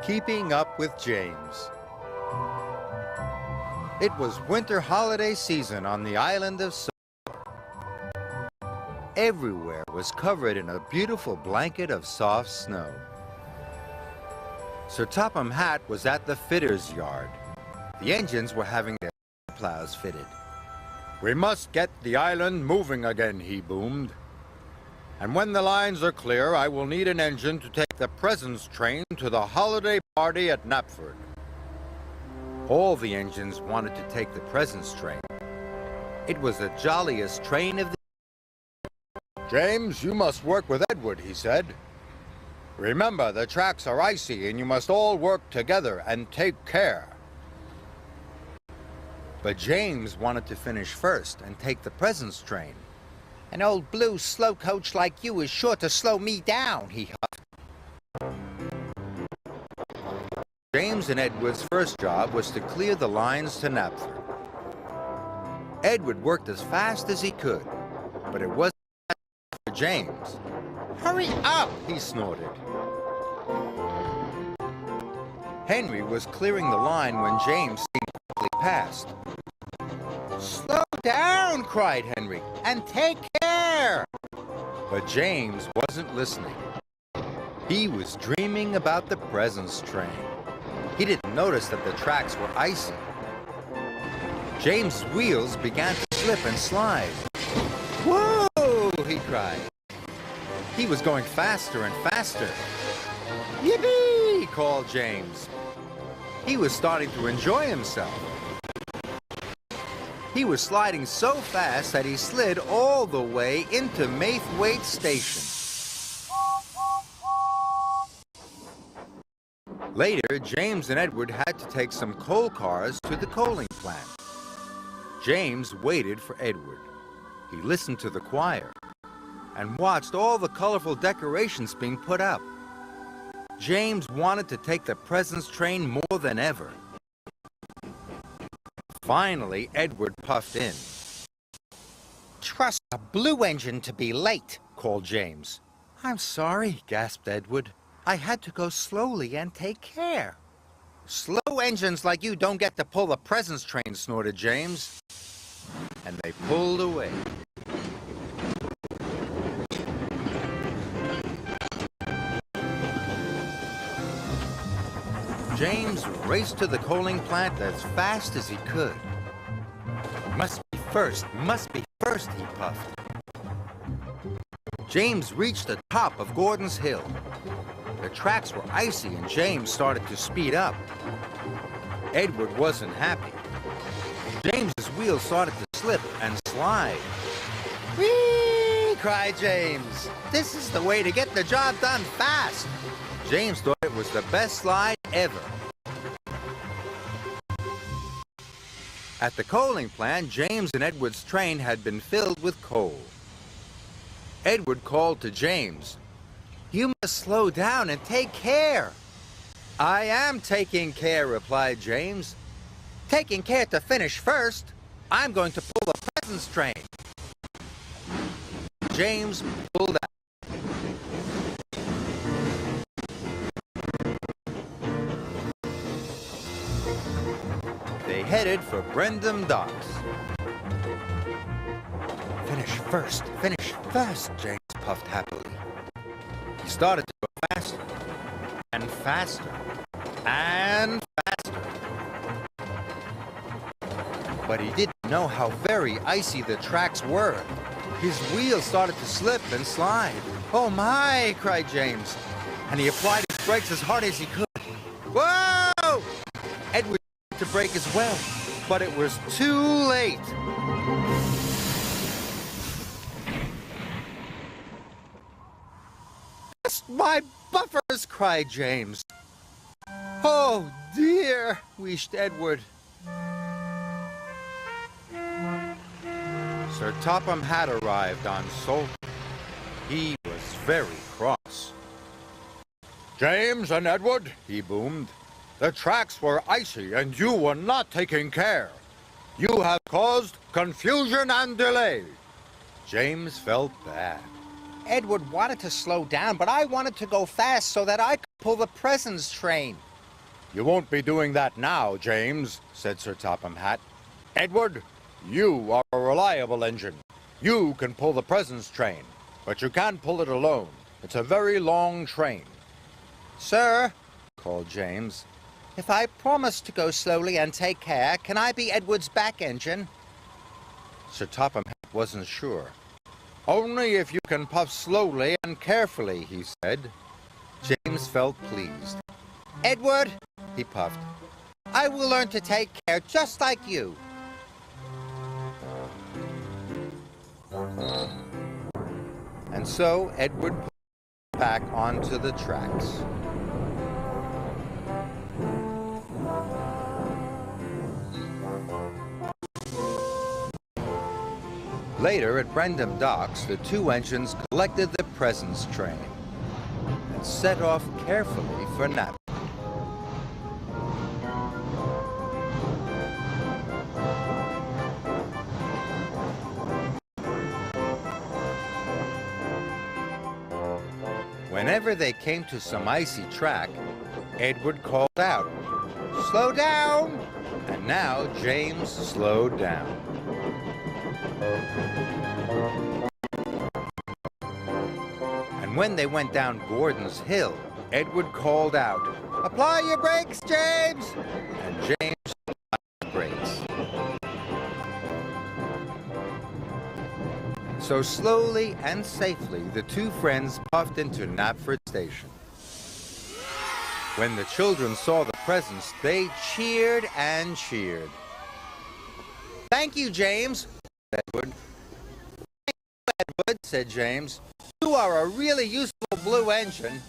Keeping up with James. It was winter holiday season on the island of Sodor. Everywhere was covered in a beautiful blanket of soft snow. Sir Topham Hatt was at the fitter's yard. The engines were having their plows fitted. "We must get the island moving again," he boomed. "And when the lines are clear, I will need an engine to take the presents train to the holiday party at Knapford." All the engines wanted to take the presents train. It was the jolliest train of the year. "James, you must work with Edward," he said. "Remember, the tracks are icy and you must all work together and take care." But James wanted to finish first and take the presents train. "An old blue slow coach like you is sure to slow me down," he huffed. James and Edward's first job was to clear the lines to Knapford. Edward worked as fast as he could, but it wasn't enough for James. "Hurry up!" he snorted. Henry was clearing the line when James steamed quickly past. "Slow down!" cried Henry, "and take care!" But James wasn't listening. He was dreaming about the presents train. He didn't notice that the tracks were icy. James' wheels began to slip and slide. "Whoa!" he cried. He was going faster and faster. "Yippee!" called James. He was starting to enjoy himself. He was sliding so fast that he slid all the way into Maithwaite Station. Later, James and Edward had to take some coal cars to the coaling plant. James waited for Edward. He listened to the choir and watched all the colorful decorations being put up. James wanted to take the presents train more than ever. Finally, Edward puffed in. "Trust a blue engine to be late," called James. "I'm sorry," gasped Edward. "I had to go slowly and take care." "Slow engines like you don't get to pull the presents train," snorted James. And they pulled away. James raced to the coaling plant as fast as he could. Must be first, he puffed. James reached the top of Gordon's Hill. The tracks were icy and James started to speed up. Edward wasn't happy. James's wheels started to slip and slide. "Whee!" cried James. "This is the way to get the job done fast." James thought it was the best slide ever. At the coaling plant, James and Edward's train had been filled with coal. Edward called to James, "You must slow down and take care." "I am taking care," replied James. "Taking care to finish first. I'm going to pull the presents train." James pulled out. They headed for Brendam Docks. Finish first, James puffed happily. He started to go faster and faster and faster. But he didn't know how very icy the tracks were. His wheels started to slip and slide. "Oh my!" cried James, and he applied his brakes as hard as he could. Whoa! Edward tried to brake as well, but it was too late. "My buffers!" cried James. "Oh dear!" wheezed Edward. Sir Topham Hatt arrived on Salty. He was very cross. "James and Edward," he boomed, "the tracks were icy and you were not taking care. You have caused confusion and delay." James felt bad. "Edward wanted to slow down, but I wanted to go fast so that I could pull the presents train." You won't be doing that now, James, said Sir Topham Hatt. Edward, you are a reliable engine. You can pull the presence train, but you can't pull it alone. It's a very long train. Sir, called James, if I promise to go slowly and take care, can I be Edward's back engine? Sir Topham Hatt wasn't sure. Only if you can puff slowly and carefully, he said. James felt pleased. Edward, he puffed, I will learn to take care just like you. And so Edward put back onto the tracks. Later at Brendam Docks, the two engines collected the presence train and set off carefully for Nap. Whenever they came to some icy track, Edward called out, "Slow down!" And now James slowed down. And when they went down Gordon's Hill, Edward called out, "Apply your brakes, James!" And James applied the brakes. So slowly and safely, the two friends puffed into Knapford Station. When the children saw the presents, they cheered and cheered. Thank you, James, said Edward. Edward, said James. You are a really useful blue engine.